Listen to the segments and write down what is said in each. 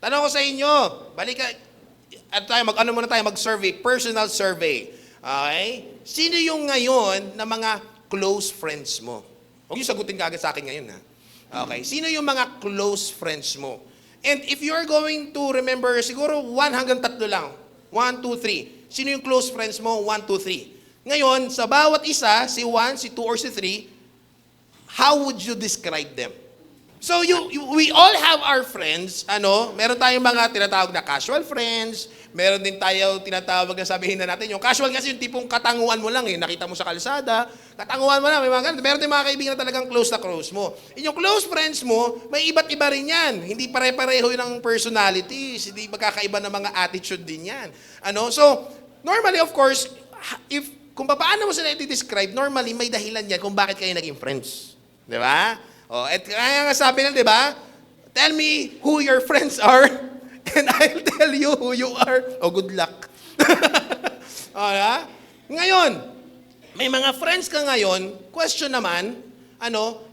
Tanong ko sa inyo, balik ka, ano muna tayo, mag-survey, personal survey. Okay? Sino yung ngayon na mga close friends mo? Huwag yung sagutin ka agad sa akin ngayon, ha? Okay? Sino yung mga close friends mo? And if you're going to remember, siguro 1 hanggang 3 lang. 1, 2, 3. Sino yung close friends mo? 1, 2, 3. Ngayon, sa bawat isa, si 1, si 2, or si 3, how would you describe them? So we all have our friends, meron tayong mga tinatawag na casual friends, meron din tayo tinatawag na sabihin na natin, yung casual kasi yung tipong katanguan mo lang nakita mo sa kalsada, katanguan mo lang, may mga ganun. Meron tayong mga kaibigan na talagang close na close mo. Yung close friends mo, may iba't iba rin yan. Hindi pare-pareho yun ang personalities, hindi magkakaiba ng mga attitude din yan. So, normally of course, kung paano mo sila i-describe, normally may dahilan yan kung bakit kayo naging friends. Di ba? At kaya nga sabi lang, di ba? Tell me who your friends are, and I'll tell you who you are. Good luck. Ngayon, may mga friends ka ngayon, question naman,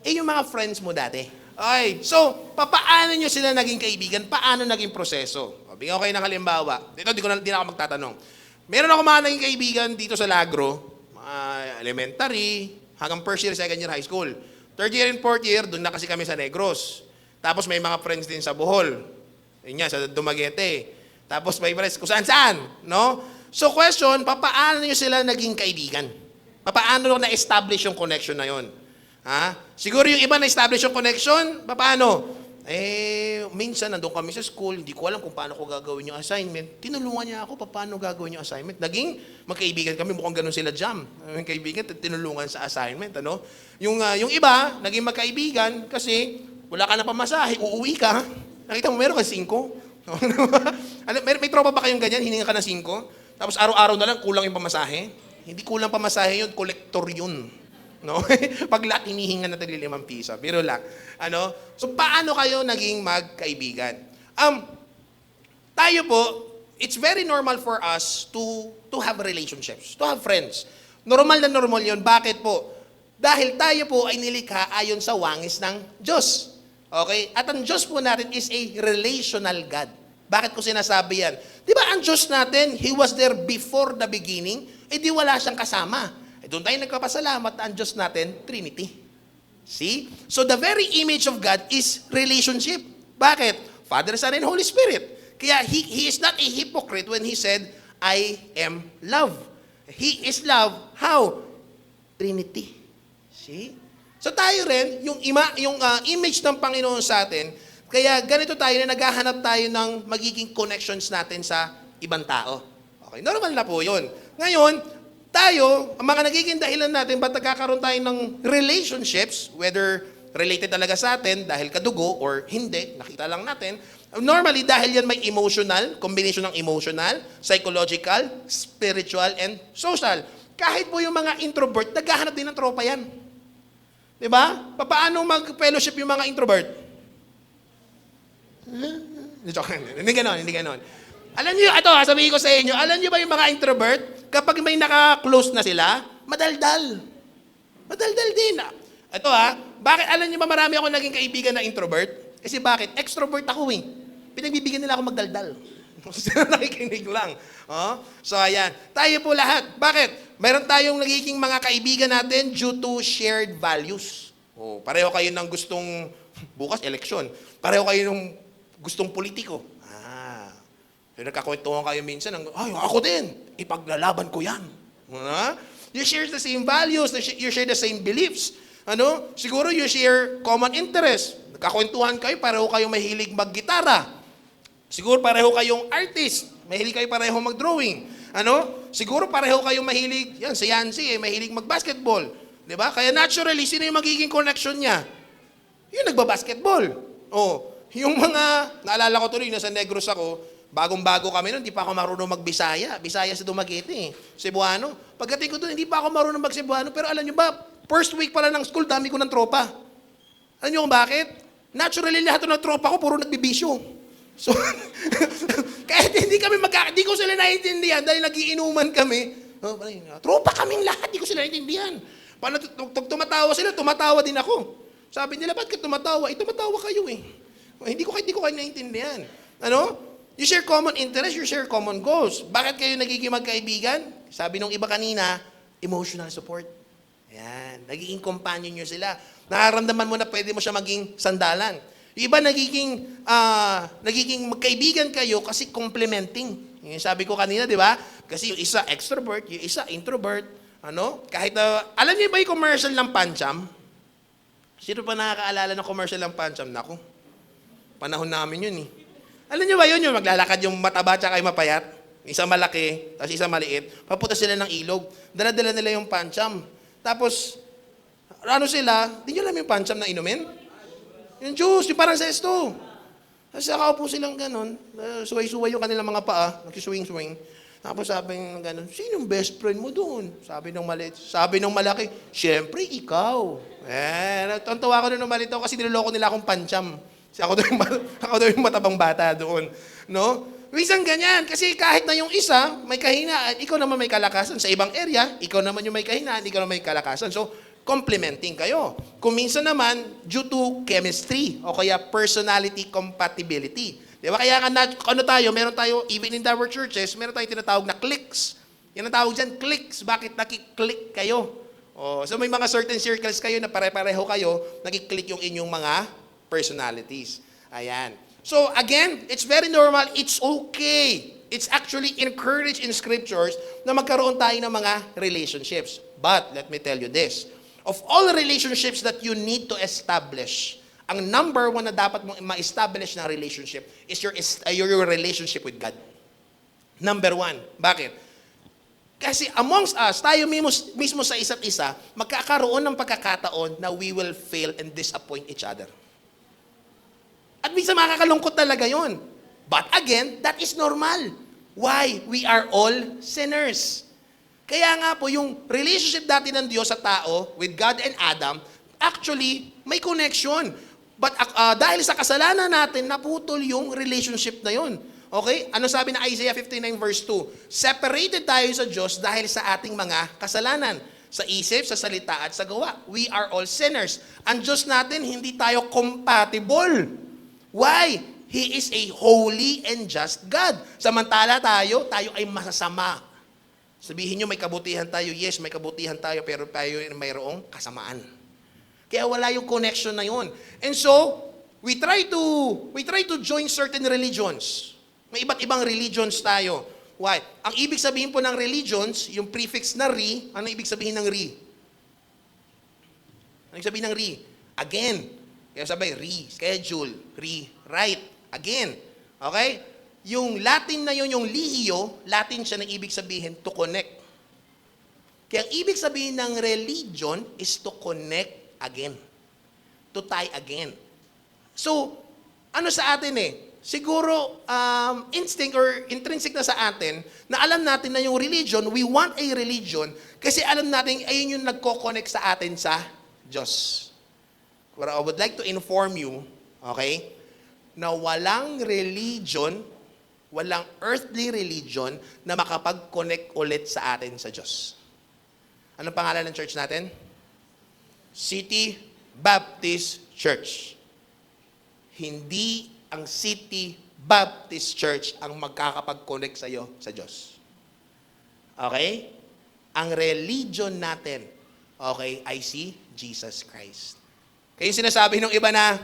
yung mga friends mo dati. Okay, so, paano nyo sila naging kaibigan? Paano naging proseso? Bigyan ko kayo ng halimbawa. Dito, di na ako magtatanong. Meron ako mga naging kaibigan dito sa Lagro, elementary, hanggang first year, second year high school. Third year and fourth year, doon na kasi kami sa Negros. Tapos may mga friends din sa Bohol. Yun nga, sa Dumaguete. Tapos may friends kung saan-saan. No? So question, paano nyo sila naging kaibigan? Paano na-establish yung connection na yun? Siguro yung iba na-establish yung connection, paano? Minsan nandun kami sa school, hindi ko alam kung paano ko gagawin yung assignment. Tinulungan niya ako paano gagawin yung assignment. Naging magkaibigan kami, mukhang ganun sila Jam. Yung kaibigan, tinulungan sa assignment. Yung iba, naging magkaibigan kasi wala ka na pamasahe, uuwi ka. Nakita mo, meron ka 5. may tropa ba kayong ganyan, hininga ka na 5? Tapos araw-araw na lang, kulang yung pamasahe? Hindi kulang pamasahe yun, kolektor yun. No? Pag lahat hinihinga na tagli 5 piso. Biro lang. So, paano kayo naging magkaibigan? Tayo po, it's very normal for us to have relationships, to have friends. Normal na normal yun. Bakit po? Dahil tayo po ay nilikha ayon sa wangis ng Diyos. Okay? At ang Diyos po natin is a relational God. Bakit ko sinasabi yan? Di ba ang Diyos natin, He was there before the beginning, di wala siyang kasama. Doon tayo nagpapasalamat na ang Diyos natin, Trinity. See? So the very image of God is relationship. Bakit? Father, Son, and Holy Spirit. Kaya He is not a hypocrite when He said, I am love. He is love. How? Trinity. See? So tayo rin, yung image ng Panginoon sa atin, kaya ganito tayo na naghahanap tayo ng magiging connections natin sa ibang tao. Okay, normal na po yun. Ngayon, tayo, ang mga nagiging dahilan natin ba't nagkakaroon tayo ng relationships, whether related talaga sa atin dahil kadugo or hindi, nakita lang natin, normally dahil yan may emotional, combination ng emotional, psychological, spiritual, and social. Kahit po yung mga introvert, naghahanap din ng tropa yan. Diba? Paano mag-fellowship yung mga introvert? Hindi ganon. Alam niyo, ito sabihin ko sa inyo, alam niyo ba yung mga introvert, kapag may naka-close na sila, madaldal. Madaldal din. Ito bakit alam niyo ba marami ako naging kaibigan na introvert? Kasi bakit? Extrovert ako Pinagbibigyan nila ako magdaldal. Nakikinig lang. So ayan, tayo po lahat. Bakit? Meron tayong nagiging mga kaibigan natin due to shared values. Pareho kayo ng gustong, bukas eleksyon, pareho kayo ng gustong politiko. Nagkakwentuhan kayo minsan, ako din, ipaglalaban ko yan. You share the same values, you share the same beliefs. Siguro you share common interest. Nagkakwentuhan kayo, pareho kayong mahilig mag-gitara. Siguro pareho kayong artist, mahilig kayo pareho mag-drawing. Siguro pareho kayong mahilig, yan, si Yancy, mahilig mag-basketball. Diba? Kaya naturally, sino yung magiging connection niya? Yung nagba-basketball. Yung mga, naalala ko tuloy, nasa Negros ako, bagong-bago kami noon, hindi pa ako marunong mag-Bisaya. Bisaya sa Dumaguete, Cebuano. Pagdating ko doon, hindi pa ako marunong mag-Cebuano. Pero alam nyo ba, first week pala ng school, dami ko ng tropa. Alam nyo kung bakit? Naturally, lahat ng tropa ko, puro nagbibisyo. So, kahit hindi ko sila naiintindihan dahil nagiinuman kami. Tropa kaming lahat, hindi ko sila naiintindihan. Paano tumatawa sila, tumatawa din ako. Sabi nila, ba't ka tumatawa? Tumatawa kayo Hindi ko kayo naiintindihan. Ano? You share common interest, you share common goals. Bakit kayo nagiging magkaibigan? Sabi nung iba kanina, emotional support. Ayan. Nagiging companion nyo sila. Nararamdaman mo na pwede mo siya maging sandalan. Yung iba nagiging magkaibigan kayo kasi complementing. Yung sabi ko kanina, di ba? Kasi yung isa extrovert, yung isa introvert. Ano? Kahit alam niyo ba yung commercial ng Pancham? Sino pa nakakaalala ng commercial ng Pancham? Naku, panahon namin yun eh. Alam niyo ba yun? Yung maglalakad yung mataba tsaka yung mapayat? Isa malaki, tapos isa maliit. Papunta sila ng ilog. Dala-dala nila yung Pancham. Tapos, ano sila? Di nyo alam yung Pancham na inumin? Yung juice, yung parang zesto. Tapos nakaupo silang ganun. Suway-suway yung kanilang mga paa. Nagsiswing-swing. Tapos sabi ng ganun, sinong best friend mo doon? Sabi ng maliit. Sabi ng malaki, syempre ikaw. Tontawa ko nung maliit ako kasi niloloko nila akong Pancham. Kasi ako daw yung matabang bata doon. No? Minsan ganyan. Kasi kahit na yung isa, may kahinaan, ikaw naman may kalakasan. Sa ibang area, ikaw naman yung may kahinaan, ikaw naman may kalakasan. So, complementing kayo. Kung minsan naman, due to chemistry o kaya personality compatibility. Di ba? Kaya meron tayo, even in our churches, meron tayong tinatawag na cliques. Yan ang tawag dyan, cliques. Bakit nakiklik kayo? So may mga certain circles kayo na pare-pareho kayo, nakiklik yung inyong mga personalities. Ayan. So again, it's very normal, it's okay. It's actually encouraged in scriptures na magkaroon tayo ng mga relationships. But, let me tell you this. Of all relationships that you need to establish, ang number one na dapat mong ma-establish na relationship is your relationship with God. Number one. Bakit? Kasi amongst us, tayo mismo sa isa't isa, magkakaroon ng pagkakataon na we will fail and disappoint each other. At minsan makakalungkot talaga yon. But again, that is normal. Why? We are all sinners. Kaya nga po, yung relationship dati ng Diyos sa tao, with God and Adam, actually, may connection. But dahil sa kasalanan natin, naputol yung relationship na yun. Okay? Ano sabi na Isaiah 59 verse 2? Separated tayo sa Diyos dahil sa ating mga kasalanan. Sa isip, sa salita, at sa gawa. We are all sinners. Ang Diyos natin, hindi tayo compatible. Why? He is a holy and just God. Samantala tayo ay masasama. Sabihin nyo, may kabutihan tayo. Yes, may kabutihan tayo, pero tayo mayroong kasamaan. Kaya wala yung connection na yun. And so, we try to join certain religions. May iba't ibang religions tayo. Why? Ang ibig sabihin po ng religions, yung prefix na re, ano ibig sabihin ng re? Ano ibig sabihin ng re? Again. Kaya sabay, reschedule, rewrite. Again. Okay? Yung Latin na yun, yung lihio, Latin siya ng ibig sabihin to connect. Kaya ang ibig sabihin ng religion is to connect again. To tie again. So, ano sa atin siguro instinct or intrinsic na sa atin na alam natin na yung religion, we want a religion kasi alam natin ayun yung nagko-connect sa atin sa Diyos. But I would like to inform you, okay, na walang religion, walang earthly religion na makapag-connect ulit sa atin sa Diyos. Anong pangalan ng church natin? City Baptist Church. Hindi ang City Baptist Church ang magkakapag-connect sa iyo sa Diyos. Okay? Ang religion natin, okay, ay si Jesus Christ. Kaya yung sinasabi ng iba na,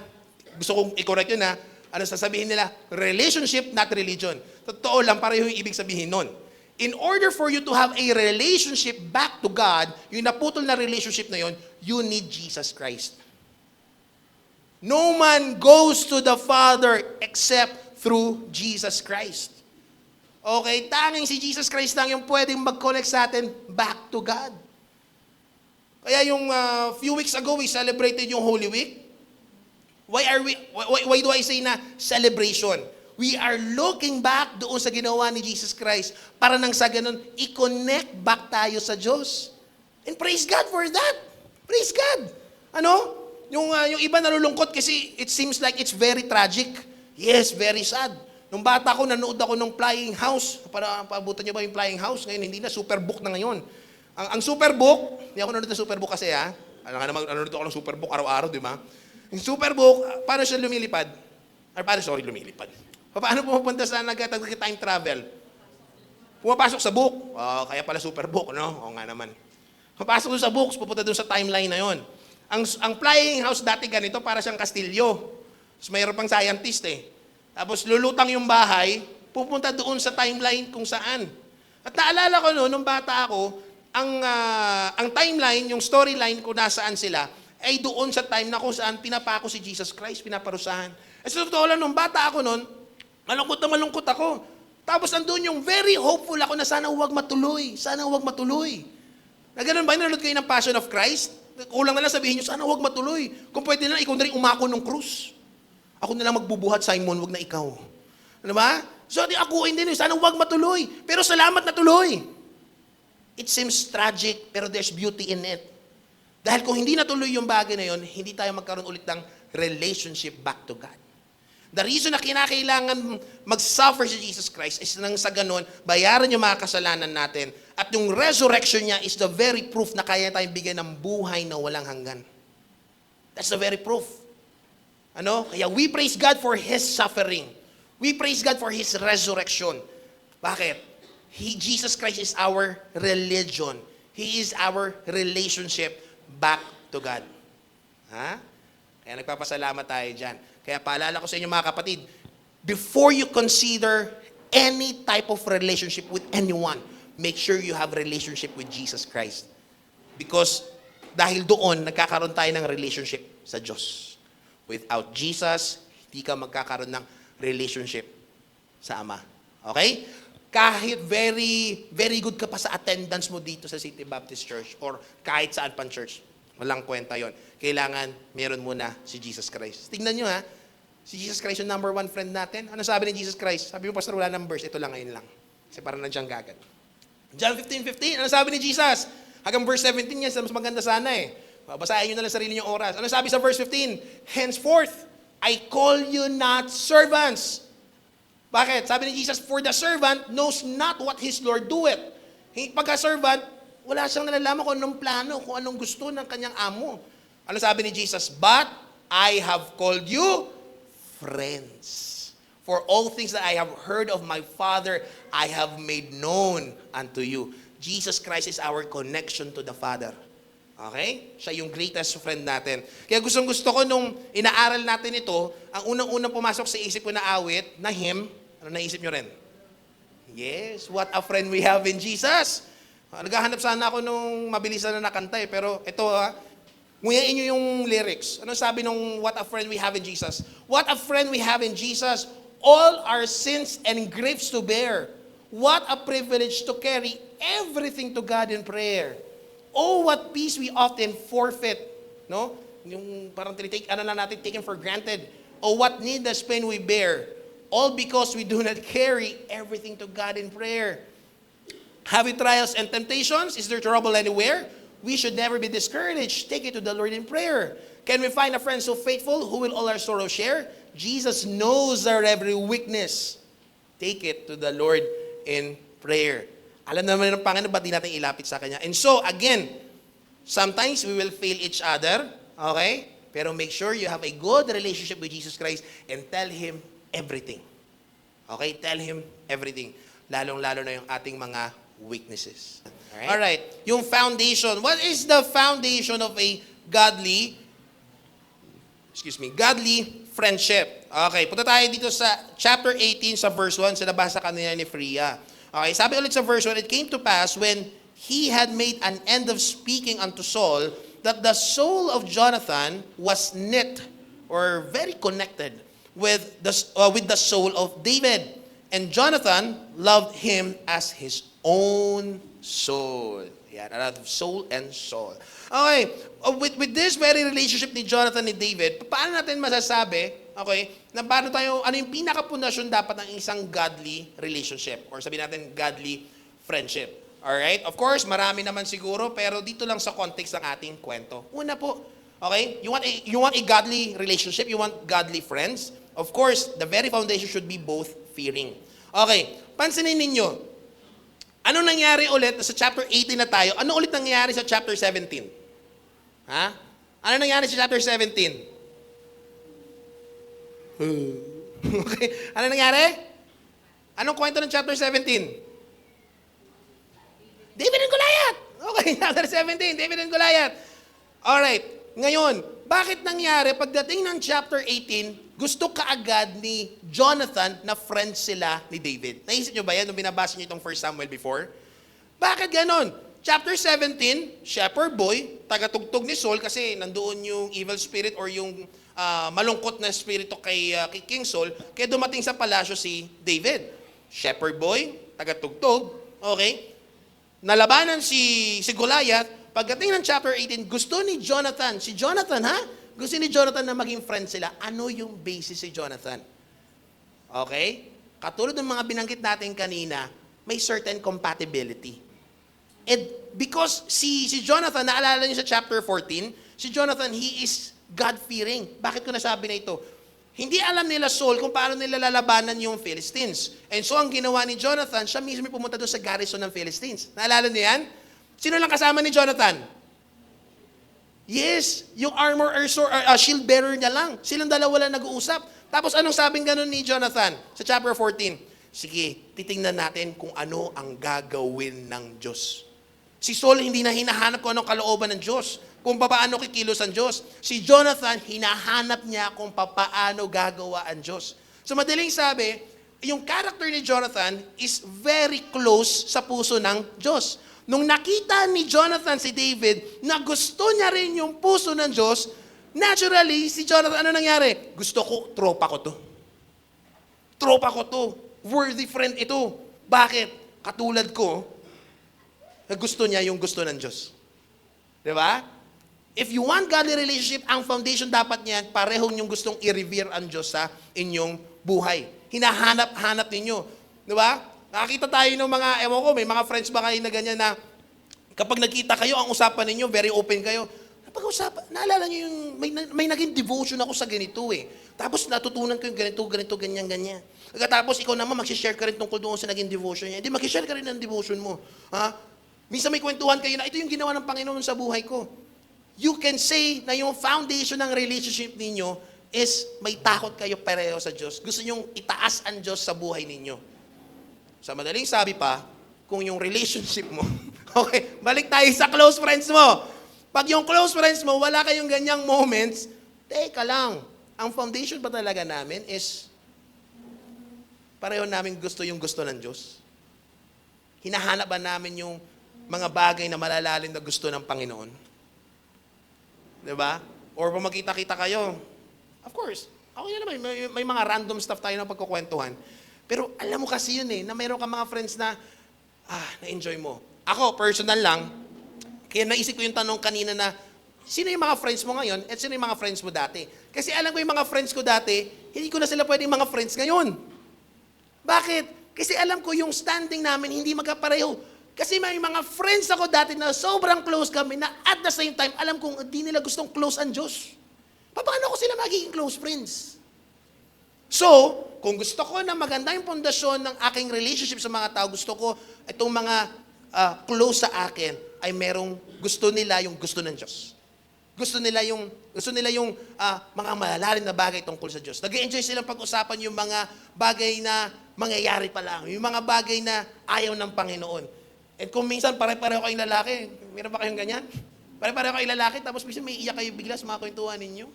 gusto kong i-correct yun ano sasabihin nila? Relationship, not religion. Totoo lang, pareho yung ibig sabihin nun. In order for you to have a relationship back to God, yung naputol na relationship na yun, you need Jesus Christ. No man goes to the Father except through Jesus Christ. Okay, tanging si Jesus Christ lang yung pwedeng mag-connect sa atin back to God. Kaya yung few weeks ago, we celebrated yung Holy Week. Why do I say na celebration? We are looking back doon sa ginawa ni Jesus Christ para nang sa ganun, i-connect back tayo sa Diyos. And praise God for that. Praise God. Ano? Yung iba nalulungkot kasi it seems like it's very tragic. Yes, very sad. Nung bata ko, nanood ako ng Flying House. Para paabutan niyo ba yung Flying House? Ngayon, hindi na, Superbook na ngayon. Ang Superbook, hindi ako nanood ng Superbook kasi nanood ako ng Superbook araw-araw, di ba? Yung Superbook, paano siya lumilipad? Lumilipad. Paano pumupunta sa time travel? Pumapasok sa book. Kaya pala super book, no? Oo nga naman. Papasok doon sa books, pupunta doon sa timeline na yon. Ang flying house dati ganito, para siyang kastilyo. Tapos mayroon pang scientist eh. Tapos lulutang yung bahay, pupunta doon sa timeline kung saan. At naalala ko noon, nung bata ako, ang timeline, yung storyline kung nasaan sila, ay doon sa time na kung saan pinapako si Jesus Christ, pinaparusahan. At sa totoo lang, nung bata ako noon, malungkot na malungkot ako. Tapos andun yung very hopeful ako na sana huwag matuloy. Sana huwag matuloy. Na ganun ba, nanonood kayo ng Passion of Christ? Kulang na lang sabihin nyo, sana huwag matuloy. Kung pwede na lang, ikaw na rin umako ng krus. Ako na lang magbubuhat, Simon, huwag na ikaw. Ano ba? So, akuin din, sana huwag matuloy. Pero salamat na tuloy. It seems tragic, pero there's beauty in it. Dahil kung hindi natuloy yung bagay na yun, hindi tayo magkaroon ulit ng relationship back to God. The reason na kinakailangan mag-suffer si Jesus Christ is nang sa ganun, bayaran yung mga kasalanan natin. At yung resurrection niya is the very proof na kaya tayong bigyan ng buhay na walang hanggan. That's the very proof. Kaya we praise God for His suffering. We praise God for His resurrection. Bakit? Jesus Christ is our religion. He is our relationship back to God. Kaya nagpapasalamat tayo dyan. Kaya paalala ko sa inyo mga kapatid, before you consider any type of relationship with anyone, make sure you have relationship with Jesus Christ. Because dahil doon, nagkakaroon tayo ng relationship sa Diyos. Without Jesus, hindi ka magkakaroon ng relationship sa Ama. Okay? Kahit very, very good ka pa sa attendance mo dito sa City Baptist Church or kahit saan pang church, walang kwenta yon. Kailangan meron muna si Jesus Christ. Tingnan nyo si Jesus Christ yung number one friend natin. Ano sabi ni Jesus Christ? Sabi mo, Pastor, wala ng verse. Ito lang, ngayon lang. Kasi parang nandiyan gagad. John 15:15, ano sabi ni Jesus? Hanggang verse 17 yan, mas maganda sana eh. Babasahin nyo na lang sarili nyo oras. Ano sabi sa verse 15? Henceforth, I call you not servants. Bakit? Sabi ni Jesus, for the servant knows not what his Lord doeth. Pagka-servant, wala siyang nalalaman kung anong plano, kung anong gusto ng kanyang amo. Ano sabi ni Jesus? But I have called you friends. For all things that I have heard of my Father, I have made known unto you. Jesus Christ is our connection to the Father. Okay? Siya yung greatest friend natin. Kaya gustong-gusto ko nung inaaral natin ito, ang unang-unang pumasok sa isip ko na awit, na hymn, ano naisip nyo rin? Yes, what a friend we have in Jesus. Naghahanap sana ako nung mabilisan na nakanta pero ito nguyain nyo yung lyrics. Ano sabi nung what a friend we have in Jesus? What a friend we have in Jesus, all our sins and griefs to bear. What a privilege to carry everything to God in prayer. Oh, what peace we often forfeit. No? Yung parang taken for granted. Oh, what needless pain we bear. All because we do not carry everything to God in prayer. Having trials and temptations, is there trouble anywhere? We should never be discouraged. Take it to the Lord in prayer. Can we find a friend so faithful who will all our sorrow share? Jesus knows our every weakness. Take it to the Lord in prayer. Alam naman ng Panginoon, ba't di natin ilapit sa Kanya? And so, again, sometimes we will fail each other, okay? Pero make sure you have a good relationship with Jesus Christ and tell Him everything. Okay? Tell Him everything. Lalong-lalo na yung ating mga weaknesses. Alright. Yung foundation. What is the foundation of a godly friendship? Okay, punta tayo dito sa chapter 18 sa verse 1. Sinabasa kanina ni Freya. Okay, sabi ulit sa verse 1, it came to pass when he had made an end of speaking unto Saul, that the soul of Jonathan was knit or very connected with the soul of David. And Jonathan loved him as his own soul. Yan, soul and soul. Okay, with this very relationship ni Jonathan ni David, paano natin masasabi, okay, na paano tayo, ano yung pinaka-pundasyon dapat ng isang godly relationship? Or sabihin natin, godly friendship. Alright? Of course, marami naman siguro, pero dito lang sa context ng ating kwento. Una po, okay, you want a godly relationship, you want godly friends, of course, the very foundation should be both fearing. Okay, pansinin ninyo, ano nangyari ulit sa chapter 18 na tayo? Ano ulit nangyari sa chapter 17? Ha? Ano nangyari sa chapter 17? Okay? Ano nangyari? Anong kwento ng chapter 17? David and Goliath. Okay, chapter 17, David and Goliath. Alright, ngayon, bakit nangyari pagdating ng chapter 18, gusto kaagad ni Jonathan na friends sila ni David? Naisip nyo ba yan nung binabasa nyo itong 1 Samuel before? Bakit ganon? Chapter 17, shepherd boy, tagatugtog ni Saul kasi nandoon yung evil spirit or yung malungkot na spirito kay King Saul, kaya dumating sa palasyo si David. Shepherd boy, tagatugtog, okay? Nalabanan si Goliath. Pagdating ng chapter 18, gusto ni Jonathan, gusto ni Jonathan na maging friend sila. Ano yung basis si Jonathan? Okay? Katulad ng mga binanggit natin kanina, may certain compatibility. And because si Jonathan, naalala niyo sa chapter 14, si Jonathan, he is God-fearing. Bakit ko nasabi na ito? Hindi alam nila Saul kung paano nila lalabanan yung Philistines. And so ang ginawa ni Jonathan, siya mismo pumunta doon sa garrison ng Philistines. Naalala niyo yan? Sino lang kasama ni Jonathan? Yes, yung armor or shield bearer niya lang. Silang dalawa lang nag-uusap. Tapos anong sabing ganun ni Jonathan sa chapter 14? Sige, titingnan natin kung ano ang gagawin ng Diyos. Si Saul hindi na hinahanap kung anong kalooban ng Diyos, kung paano kikilos ang Diyos. Si Jonathan, hinahanap niya kung paano gagawa ang Diyos. So madaling sabi, yung character ni Jonathan is very close sa puso ng Diyos. Nung nakita ni Jonathan si David na gusto niya rin yung puso ng Diyos, naturally, si Jonathan, ano nangyari? Gusto ko, tropa ko to. Tropa ko to. Worthy friend ito. Bakit? Katulad ko, na gusto niya yung gusto ng Diyos. Diba? If you want godly relationship, ang foundation dapat niyan, parehong yung gustong i-revere ang Diyos sa inyong buhay. Hinahanap-hanap ninyo. Diba? Nakakita tayo ng mga, ewan ko, may mga friends ba kayo na ganyan na kapag nagkita kayo, ang usapan ninyo, very open kayo. Pag-usapan, naalala nyo yung, may naging devotion ako sa ganito eh. Tapos natutunan ko yung ganito, ganyan. Tapos ikaw naman, mag-share ka rin tungkol doon sa naging devotion niya. Hindi, mag-share ka rin ng devotion mo. Ha? Minsan may kwentuhan kayo na, ito yung ginawa ng Panginoon sa buhay ko. You can say na yung foundation ng relationship ninyo is may takot kayo pareho sa Diyos. Gusto nyong itaas ang Diyos sa buhay ninyo. Sa madaling sabi pa, kung yung relationship mo, okay, balik tayo sa close friends mo. Pag yung close friends mo, wala kayong ganyang moments, teka lang, ang foundation pa talaga namin is pareho namin gusto yung gusto ng Diyos. Hinahanap ba namin yung mga bagay na malalalim na gusto ng Panginoon? Diba? Or kung magkita-kita kayo, of course, okay na naman, may mga random stuff tayo na pagkukwentuhan. Pero alam mo kasi yun na mayroon ka mga friends na, na-enjoy mo. Ako, personal lang, kaya naisip ko yung tanong kanina na, sino yung mga friends mo ngayon at sino yung mga friends mo dati? Kasi alam ko yung mga friends ko dati, hindi ko na sila pwedeng mga friends ngayon. Bakit? Kasi alam ko yung standing namin hindi magkapareho. Kasi may mga friends ako dati na sobrang close kami na at the same time, alam kong hindi nila gustong close ang Diyos. Paano ko sila magiging close friends? So, kung gusto ko na maganda yung pundasyon ng aking relationship sa mga tao, gusto ko itong mga close sa akin ay merong gusto nila yung gusto ng Diyos. Gusto nila yung mga malalalim na bagay tungkol sa Diyos. Nag-enjoy silang pag-usapan yung mga bagay na mangyayari pa lang, yung mga bagay na ayaw ng Panginoon. At kung minsan pare-pareho kayong lalaki, meron ba kayong ganyan? Pare-pareho kayong lalaki, tapos minsan may iyak kayo bigla sa mga kwentuhan ninyo.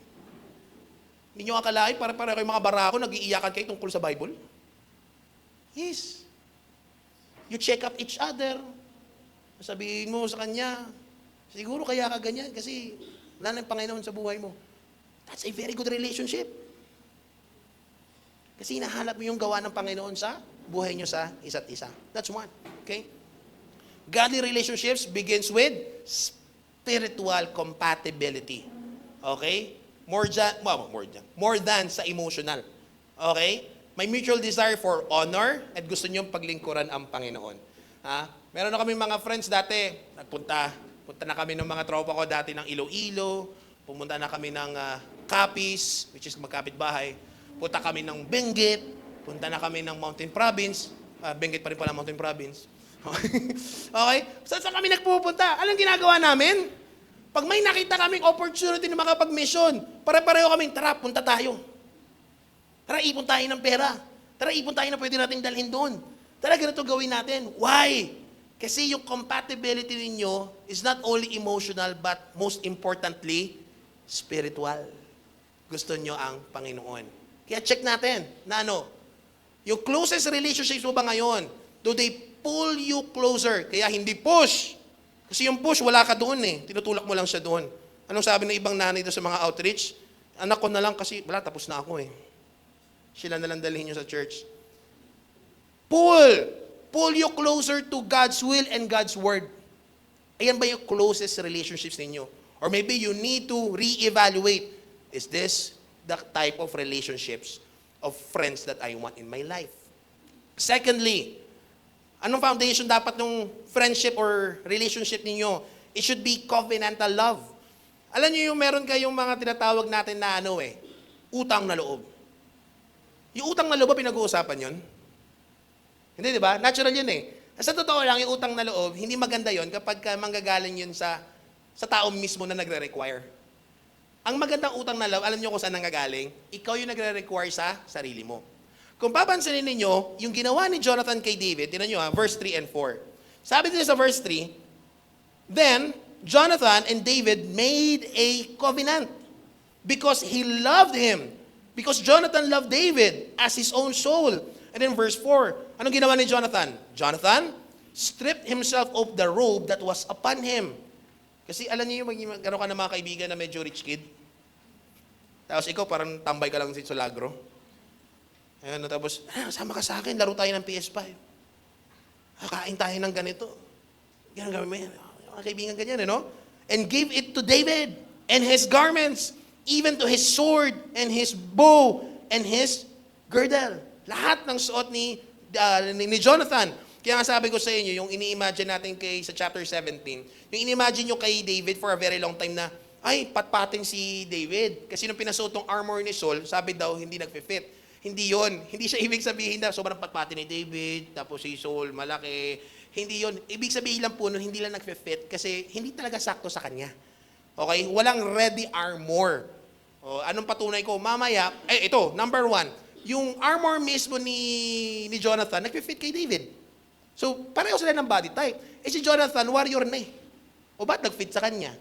Hindi nyo akalain, pare-pareho kayong mga barako, nag-iiyakan kayo tungkol sa Bible. Yes. You check up each other. Sabihin mo sa kanya, siguro kaya ka ganyan kasi wala ng Panginoon sa buhay mo. That's a very good relationship. Kasi hinahanap mo yung gawa ng Panginoon sa buhay nyo sa isa't isa. That's one. Okay? Godly relationships begins with spiritual compatibility. Okay? More than sa emotional. Okay? May mutual desire for honor at gusto nyo paglingkuran ang Panginoon. Ha? Meron na kami mga friends dati, punta na kami ng mga tropa ko dati ng Iloilo, pumunta na kami ng Capiz, which is magkapit bahay, punta kami ng Benguet, punta na kami ng Mountain Province, Benguet pa rin pala Mountain Province. Okay? Saan kami nagpupunta? Anong ginagawa namin? Pag may nakita kaming opportunity na makapag-mission, pare-pareho kaming, tara, punta tayo. Tara, ipon tayo ng pera. Tara, ipon tayo na pwede natin dalhin doon. Tara, ganito gawin natin. Why? Kasi yung compatibility ninyo is not only emotional, but most importantly, spiritual. Gusto nyo ang Panginoon. Kaya check natin na yung closest relationships mo ba ngayon, do they pull you closer? Kaya hindi push. Kasi yung push, wala ka doon eh. Tinutulak mo lang siya doon. Anong sabi ng ibang nanay doon sa mga outreach? Anak ko na lang kasi, wala, tapos na ako eh. Sila na lang dalhin nyo sa church. Pull! Pull you closer to God's will and God's word. Ayan ba yung closest relationships ninyo? Or maybe you need to reevaluate. Is this the type of relationships of friends that I want in my life? Secondly, anong foundation dapat ng friendship or relationship ninyo? It should be covenantal love. Alam niyo yung meron kayong mga tinatawag natin na utang na loob. Yung utang na loob ba pinag-uusapan yun? Hindi, di ba? Natural yun eh. Sa totoo lang, yung utang na loob, hindi maganda yun kapag manggagaling yun sa tao mismo na nagre-require. Ang magandang utang na loob, alam niyo kung saan nanggagaling? Ikaw yung nagre-require sa sarili mo. Kung papansinin ninyo, yung ginawa ni Jonathan kay David, tinan nyo verse 3 and 4. Sabi dito sa verse 3, then Jonathan and David made a covenant because he loved him. Because Jonathan loved David as his own soul. And then verse 4, anong ginawa ni Jonathan? Jonathan stripped himself of the robe that was upon him. Kasi alam niyo yung gano'n ka na mga kaibigan na medyo rich kid. Tapos ikaw parang tambay ka lang sa Solagro. Ayan, tapos, sama ka sa akin, laro tayo ng PS5. Kain tayo ng ganito. Ganun gawin mo yan. Mga kaibigan ganyan, And gave it to David and his garments, even to his sword and his bow and his girdle. Lahat ng suot ni Jonathan. Kaya nga sabi ko sa inyo, yung ini-imagine natin sa chapter 17, yung ini-imagine nyo kay David for a very long time na, ay, patpating si David. Kasi nung pinasuot ng armor ni Saul, sabi daw, hindi nagfe-fit. Hindi yon. Hindi siya ibig sabihin na sobrang patpati ni David, tapos si Saul, malaki. Hindi yon. Ibig sabihin lang po, no, hindi lang nagfe-fit kasi hindi talaga sakto sa kanya. Okay? Walang ready armor. O, anong patunay ko? Mamaya, ito, number 1. Yung armor mismo ni Jonathan, nagfe-fit kay David. So, pareho sila ng body type. Si Jonathan, warrior na eh. O ba't nag-fit sa kanya?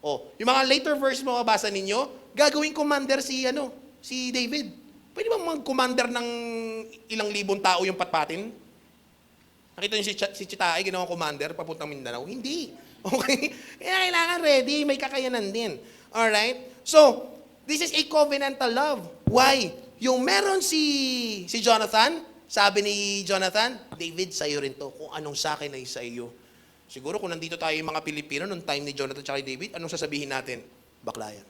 O, yung mga later verse mo mabasa ninyo, gagawing commander si David. Pwede bang mag-commander ng ilang libong tao yung patpatin? Nakita niyo si Chitae, ginawang commander, papuntang Mindanao? Hindi. Okay? Kaya kailangan ready, may kakayanan din. Alright? So, this is a covenantal love. Why? Yung meron si Jonathan, sabi ni Jonathan, David, sa'yo rin to. Kung anong sa akin ay sa iyo. Siguro kung nandito tayo yung mga Pilipino, nung time ni Jonathan at David, anong sasabihin natin? Bakla yan.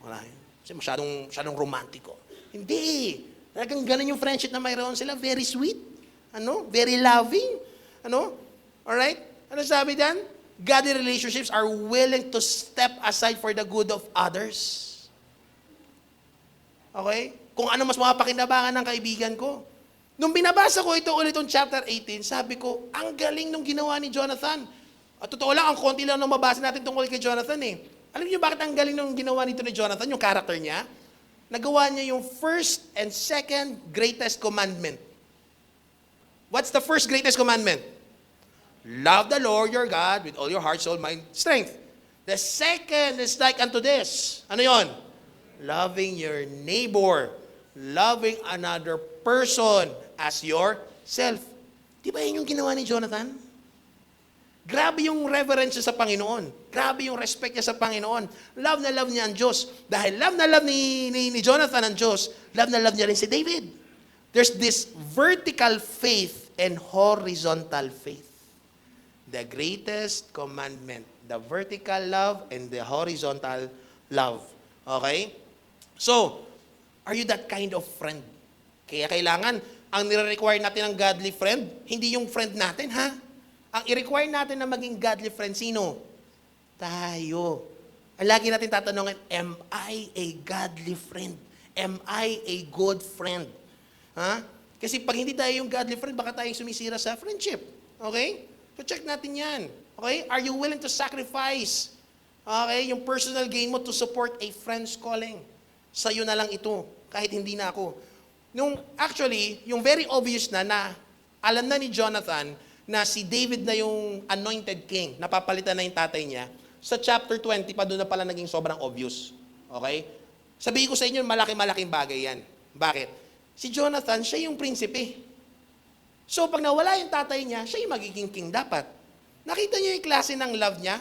Bakla yan. Kasi masyadong romantiko. Hindi. Talagang ganun yung friendship na mayroon sila. Very sweet. Very loving. Alright? Ano sabi diyan? Godly relationships are willing to step aside for the good of others. Okay? Kung ano mas mapakinabangan ng kaibigan ko. Nung binabasa ko ito ulit yung chapter 18, sabi ko, ang galing nung ginawa ni Jonathan. At totoo lang, ang konti lang nung mabasa natin tungkol kay Jonathan eh. Alam niyo bakit ang galing nung ginawa nito ni Jonathan, yung character niya? Nagawa niya yung first and second greatest commandment. What's the first greatest commandment? Love the Lord your God with all your heart, soul, mind, strength. The second is like unto this. Ano yon? Loving your neighbor. Loving another person as yourself. Di ba yun yung ginawa ni Jonathan? Grabe yung reverence niya sa Panginoon. Grabe yung respect niya sa Panginoon. Love na love niya ang Diyos. Dahil love na love ni Jonathan ang Diyos, love na love niya rin si David. There's this vertical faith and horizontal faith. The greatest commandment. The vertical love and the horizontal love. Okay? So, are you that kind of friend? Kaya kailangan, ang nire-require natin ng godly friend, hindi yung friend natin, ha? Ang i-require natin na maging godly friend, sino? Tayo. Ang lagi natin tatanungin, am I a godly friend? Am I a good friend? Ha? Kasi pag hindi tayo yung godly friend, baka tayo sumisira sa friendship. Okay? So check natin yan. Okay? Are you willing to sacrifice yung personal gain mo to support a friend's calling? Sa'yo na lang ito. kahit hindi na ako. Actually, yung very obvious na alam na ni Jonathan na si David na yung anointed king, napapalitan na yung tatay niya, sa chapter 20 pa doon na pala naging sobrang obvious. Okay? Sabihin ko sa inyo, malaki-malaking bagay yan. Bakit? Si Jonathan, siya yung prinsipe. So, pag nawala yung tatay niya, siya yung magiging king dapat. Nakita niyo yung klase ng love niya?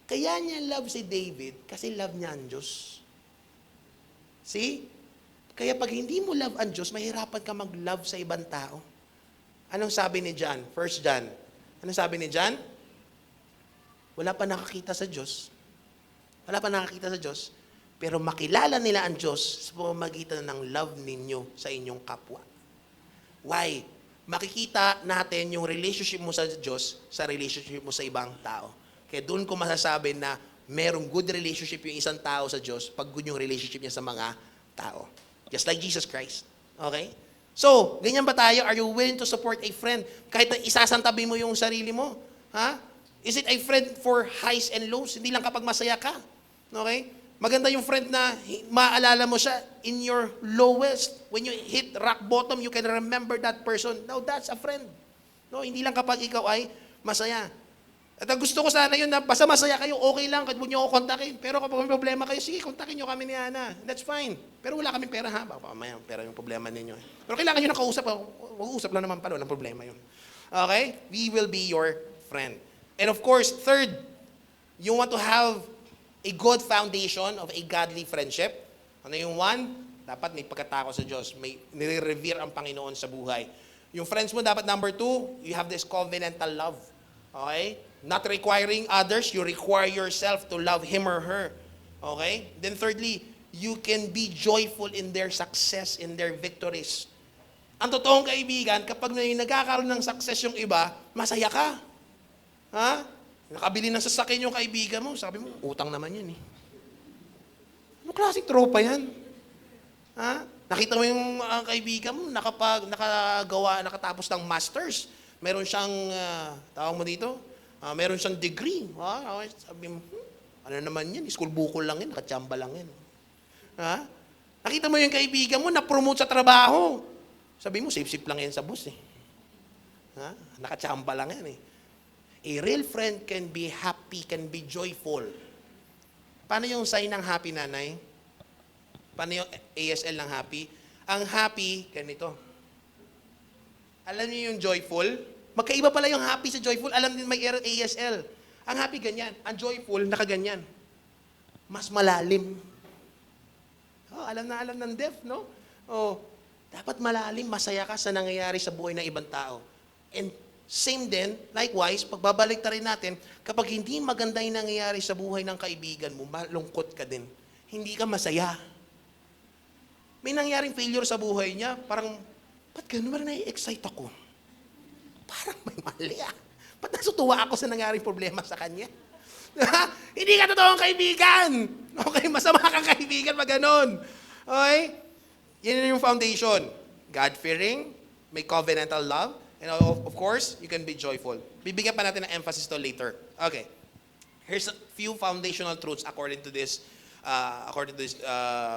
Kaya niya love si David kasi love niya ang Diyos. See? Kaya pag hindi mo love ang Diyos, mahirapan ka mag-love sa ibang tao. Anong sabi ni John? 1 John. Anong sabi ni John? Wala pa nakakita sa Diyos. Wala pa nakakita sa Diyos. Pero makilala nila ang Diyos sa pamamagitan ng love ninyo sa inyong kapwa. Why? Makikita natin yung relationship mo sa Diyos sa relationship mo sa ibang tao. Kaya doon ko masasabi na merong good relationship yung isang tao sa Diyos pag good yung relationship niya sa mga tao. Just like Jesus Christ. Okay? So, ganyan ba tayo? Are you willing to support a friend? Kahit na isasantabi mo yung sarili mo. Ha? Is it a friend for highs and lows? Hindi lang kapag masaya ka. Okay? Maganda yung friend na maalala mo siya in your lowest. When you hit rock bottom, you can remember that person. Now, that's a friend. No, hindi lang kapag ikaw ay masaya. At ang gusto ko sana yun na basta masaya kayo, okay lang, kahit huwag niyo ako kontakin. Pero kapag may problema kayo, sige, kontakin niyo kami ni Ana. That's fine. Pero wala kaming pera ha. Baka mamaya pera yung problema ninyo. Pero kailangan niyo na kausap. Mag-uusap lang naman pala, walang problema yun. Okay? We will be your friend. And of course, third, you want to have a good foundation of a godly friendship. Ano yung one? Dapat may pagkatako sa Diyos. May nire-revere ang Panginoon sa buhay. Yung friends mo, dapat number 2, you have this covenantal love. Okay? Not requiring others, you require yourself to love him or her. Okay? Then thirdly, you can be joyful in their success, in their victories. Ang totoong kaibigan, kapag may nagkakaroon ng success yung iba, masaya ka. Ha? Nakabili ng sasakyan yung kaibigan mo, sabi mo, utang naman yan eh. Ano klaseng tropa yan? Ha? Nakita mo yung kaibigan mo, nakatapos ng masters. Meron siyang, tawag mo dito, meron siyang degree. Ha? Sabi mo, ano naman yan, school bukol lang yan, nakachamba lang yan. Ha? Nakita mo yung kaibigan mo, na-promote sa trabaho. Sabi mo, safe-safe lang yan sa bus eh. Ha? Nakachamba lang yan eh. A real friend can be happy, can be joyful. Paano yung sign ng happy, nanay? Paano yung ASL ng happy? Ang happy, ganito. Alam niyo yung joyful? Magkaiba pala yung happy sa joyful. Alam niyo may ASL. Ang happy, ganyan. Ang joyful, nakaganyan. Mas malalim. Oh, alam ng deaf, no? Oh, dapat malalim, masaya ka sa nangyayari sa buhay ng ibang tao. And same din, likewise, pagbabalik rin natin, kapag hindi maganda yung nangyayari sa buhay ng kaibigan mo, malungkot ka din. Hindi ka masaya. May nangyaring failure sa buhay niya, parang, ba't gano'n? Parang nai-excite ako. Parang may mali ah. Ba't nasutuwa ako sa nangyaring problema sa kanya? Hindi ka totoong kaibigan. Okay, masama kang kaibigan pag gano'n. Okay? Yan yung foundation. God-fearing, may covenantal love, and of course, you can be joyful. Bibigyan pa natin ng emphasis to later. Okay. Here's a few foundational truths according to this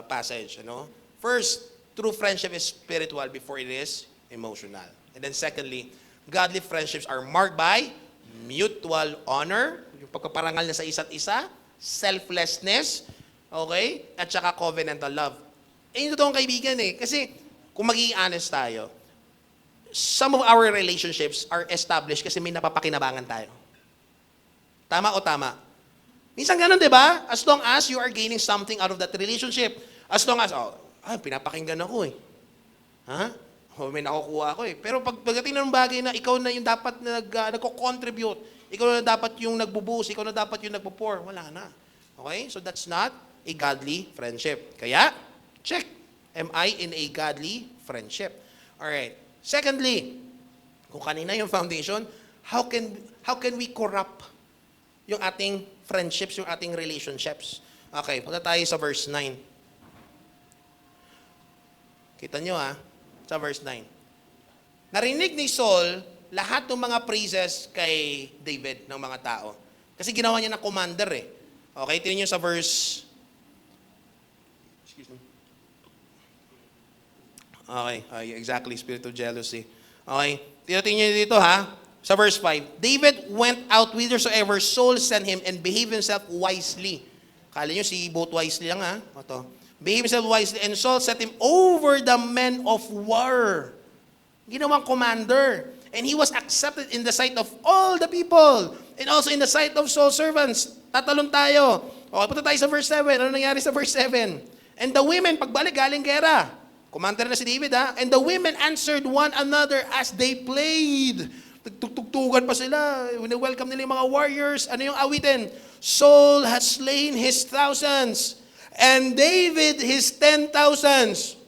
passage. You know? First, true friendship is spiritual before it is emotional. And then secondly, godly friendships are marked by mutual honor, yung pagpaparangal na sa isa't isa, selflessness, okay, at saka covenantal love. Eh, yung totoong kaibigan eh. Kasi, kung magiging honest tayo, some of our relationships are established kasi may napapakinabangan tayo. Tama o tama? Minsan ganun, di ba? As long as you are gaining something out of that relationship. As long as, pinapakinggan ako eh. Ha? May nakukuha ako eh. Pero pagdating ng bagay na ikaw na yung dapat nagko-contribute, ikaw na dapat yung nagbubuhos, ikaw na dapat yung nagpo-pour, wala na. Okay? So that's not a godly friendship. Kaya, check. Am I in a godly friendship? Alright. Secondly, kung kanina yung foundation, how can we corrupt yung ating friendships, yung ating relationships? Okay, punta tayo sa verse 9. Kita nyo sa verse 9. Narinig ni Saul lahat ng mga praises kay David ng mga tao. Kasi ginawa niya ng commander eh. Okay, tingnan nyo sa verse, excuse me. Okay, exactly, spirit of jealousy. Okay, tingnan niyo dito ha, sa verse 5. David went out whithersoever Saul sent him and behaved himself wisely. Kala niyo si both wisely lang ha. Ito. Behave himself wisely, and Saul set him over the men of war. Ginawang commander. And he was accepted in the sight of all the people, and also in the sight of Saul's servants. Tatalon tayo. Okay, punta tayo sa verse 7. Ano nangyari sa verse 7? And the women, pagbalik galing gera. Commander na si David ha. And the women answered one another as they played. Tugtugan pa sila. Welcome nila yung mga warriors. Ano yung awitin? Saul has slain his thousands, and David his 10,000s.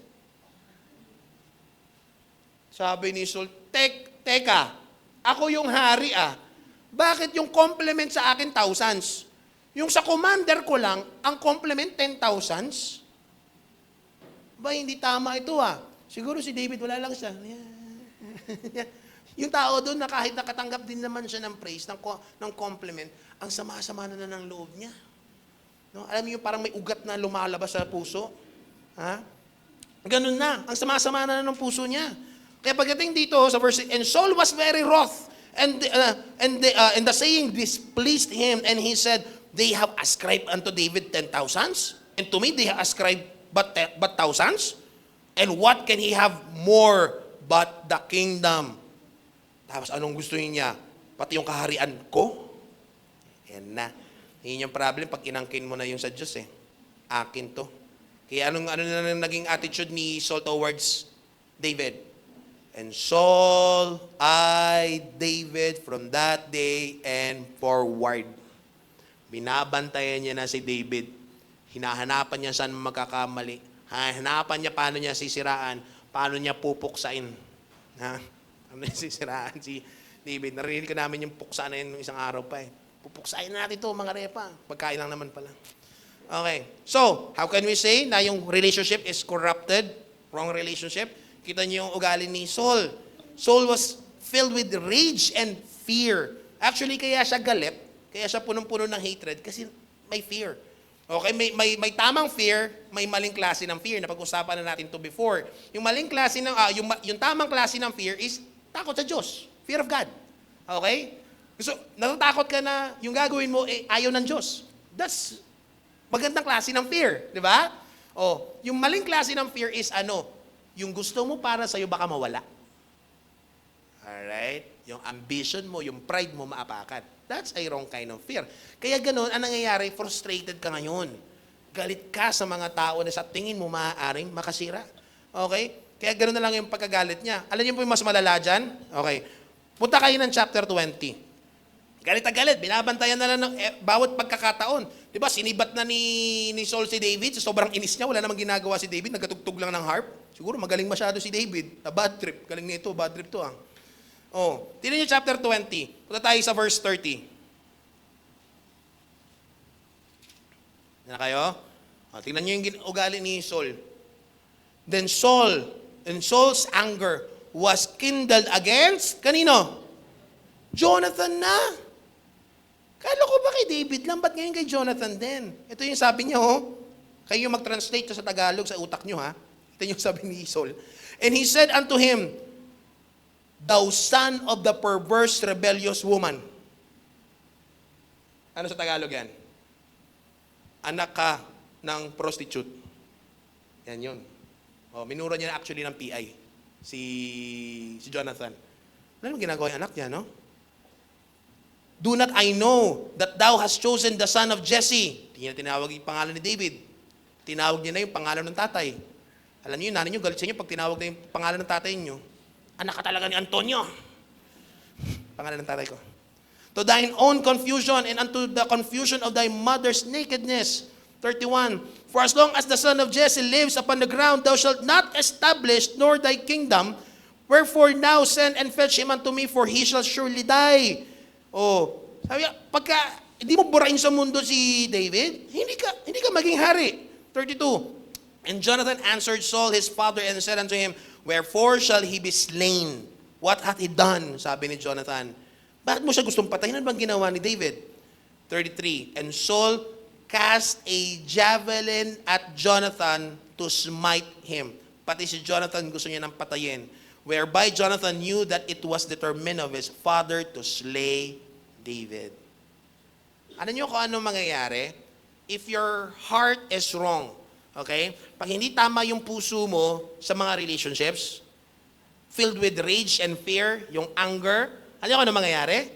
Sabi ni Saul, Teka, ako yung hari ah. Bakit yung compliment sa akin thousands? Yung sa commander ko lang, ang compliment 10,000s? Ba, hindi tama ito ah. Siguro si David, wala lang siya. Yung tao doon na kahit nakatanggap din naman siya ng praise, ng compliment, ang sama-sama na ng loob niya. No? Alam niyo, parang may ugat na lumalabas sa puso. Ha? Ganun na. Ang sama-sama na ng puso niya. Kaya pagdating dito sa verse 8, and Saul was very wroth, and the saying displeased him, and he said, they have ascribed unto David 10,000s, and to me they have ascribed but thousands, and what can he have more but the kingdom? Tapos anong gusto niya? Pati yung kaharian ko? Yan na. Yun yung problem pag inangkin mo na yung sa Diyos eh. Akin to. Kaya ano na naging attitude ni Saul towards David? And Saul eyed David from that day and forward. Binabantayan niya na si David. Hinahanapan niya saan magkakamali. Hanapan niya paano niya sisiraan, paano niya pupuksain. Ha? Paano niya sisiraan si David. Narinig ko namin yung puksa na yun isang araw pa eh. Pupuksain na natin ito, mga repa. Pagkain lang naman pala. Okay. So, how can we say na yung relationship is corrupted? Wrong relationship? Kita niyo yung ugali ni Saul. Saul was filled with rage and fear. Actually, kaya siya galit, kaya siya punong-puno ng hatred, kasi may fear. Okay, may tamang fear, may maling klase ng fear. Napag-usapan na natin to before. Yung maling klase ng, yung tamang klase ng fear is takot sa Diyos. Fear of God. Okay? So, natatakot ka na yung gagawin mo, ayaw ng Diyos. That's magandang klase ng fear. Di ba? Yung maling klase ng fear is yung gusto mo para sa'yo baka mawala. Alright? Yung ambition mo, yung pride mo maapakan. That's a wrong kind of fear. Kaya ganun, ang nangyayari, frustrated ka ngayon. Galit ka sa mga tao na sa tingin mo maaaring makasira. Okay? Kaya ganun na lang yung pagkagalit niya. Alam niyo po yung mas malala dyan? Okay. Punta kayo ng chapter 20. Galit na galit. Binabantayan na lang ng bawat pagkakataon. Diba, sinibat na ni Saul si David. So, sobrang inis niya. Wala namang ginagawa si David. Nagkatugtog lang ng harp. Siguro magaling masyado si David. Bad trip. Galing nito. Bad trip to ah. Tingnan niyo chapter 20. Punta tayo sa verse 30. Na kayo? Tingnan niyo yung ugali ni Saul. Then Saul's anger was kindled against, kanino? Jonathan na. Kala ko ba kay David lang? Ba't ngayon kay Jonathan din? Ito yung sabi niya, Kayo yung mag-translate sa Tagalog sa utak niyo, ha? Ito yung sabi ni Saul. And he said unto him, thou son of the perverse, rebellious woman. Ano sa Tagalog yan? Anak ka ng prostitute. Yan yun. Minura niya actually ng PI. Si Jonathan. Ano ginagawa yung anak niya, no? Do not I know that thou hast chosen the son of Jesse? Hindi niya tinawag yung pangalan ni David. Tinawag niya na yung pangalan ng tatay. Alam niyo, yung nanay niyo, galit sa inyo pag tinawag na yung pangalan ng tatay niyo. Anak ka talaga ni Antonio. Pangalan ng tatay ko. To thine own confusion and unto the confusion of thy mother's nakedness. 31. For as long as the son of Jesse lives upon the ground, thou shalt not establish nor thy kingdom. Wherefore now send and fetch him unto me, for he shall surely die. Sabi niya, pagka hindi mo burahin sa mundo si David, hindi ka maging hari. 32. And Jonathan answered Saul his father and said unto him, wherefore shall he be slain? What hath he done? Sabi ni Jonathan. Bakit mo siya gustong patayin? Ano bang ginawa ni David? 33. And Saul cast a javelin at Jonathan to smite him. pati si Jonathan gusto niya nang patayin, whereby Jonathan knew that it was determined of his father to slay David. Ano niyo kung ano mangyayari? If your heart is wrong, okay? Pag hindi tama yung puso mo sa mga relationships, filled with rage and fear, yung anger, ano yung ano mangyayari?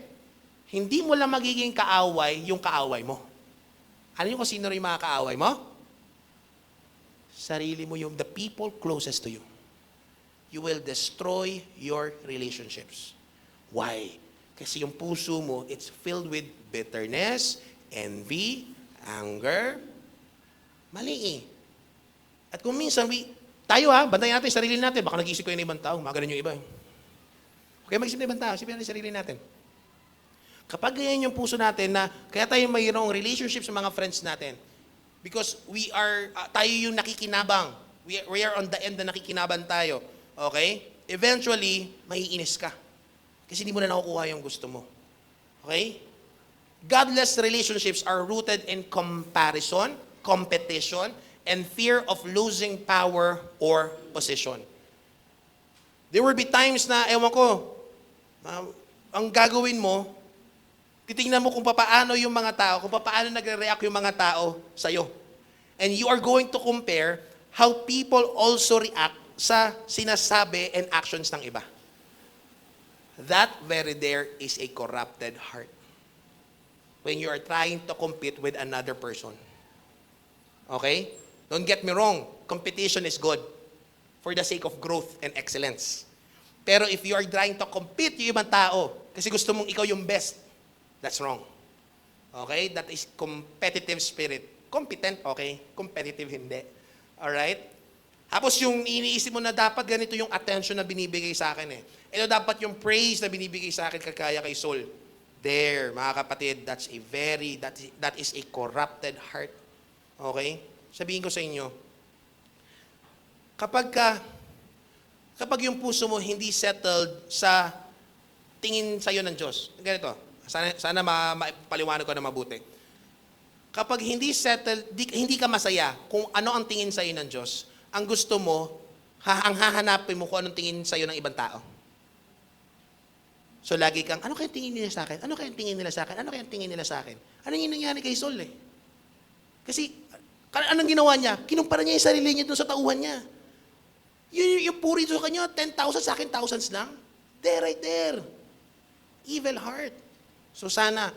Hindi mo lang magiging kaaway yung kaaway mo. Ano yung kung sino rin yung mga kaaway mo? Sarili mo, yung the people closest to you. You will destroy your relationships. Why? Kasi yung puso mo, it's filled with bitterness, envy, anger. Mali eh. At kung minsan, tayo bantayan natin yung sarili natin. Baka nag-iisip ko yung ibang tao. Mga ganun yung iba. Okay, mag-isip na ibang tao. Isipin natin yung sarili natin. Kapag ganyan yung puso natin na kaya tayo mayroong relationship sa mga friends natin, because tayo yung nakikinabang. We are on the end na nakikinabang tayo. Okay? Eventually, maiinis ka. Kasi hindi mo na nakukuha yung gusto mo. Okay? Godless relationships are rooted in comparison, competition, and fear of losing power or position. There will be times na, ewan ko, ang gagawin mo, titingnan mo kung paano yung mga tao, kung paano nagre-react yung mga tao sa'yo. And you are going to compare how people also react sa sinasabi and actions ng iba. That very there is a corrupted heart. When you are trying to compete with another person. Okay? Don't get me wrong, competition is good for the sake of growth and excellence. Pero if you are trying to compete yung ibang tao, kasi gusto mong ikaw yung best, that's wrong. Okay? That is competitive spirit. Competent, okay. Competitive, hindi. Alright? Tapos yung iniisip mo na dapat ganito yung attention na binibigay sa akin eh. Ito dapat yung praise na binibigay sa akin kagaya kay Saul. There, mga kapatid, that is a corrupted heart. Okay? Sabihin ko sa inyo, kapag yung puso mo hindi settled sa tingin sa'yo ng Diyos, ganito, sana mapaliwanag ko na mabuti. Kapag hindi settled, hindi ka masaya kung ano ang tingin sa'yo ng Diyos, ang gusto mo, ang hahanapin mo kung anong tingin sa'yo ng ibang tao. So lagi kang, ano kaya tingin nila sa akin? Ano kaya tingin nila sa akin? Ano kaya tingin nila sa akin? Ano yung nangyari kay Saul eh? Kasi, anong ginawa niya? Kinumpara niya yung sarili niya doon sa tauhan niya. Yung puri sa kanya, 10,000 sa akin, thousands lang. There, right there. Evil heart. So sana,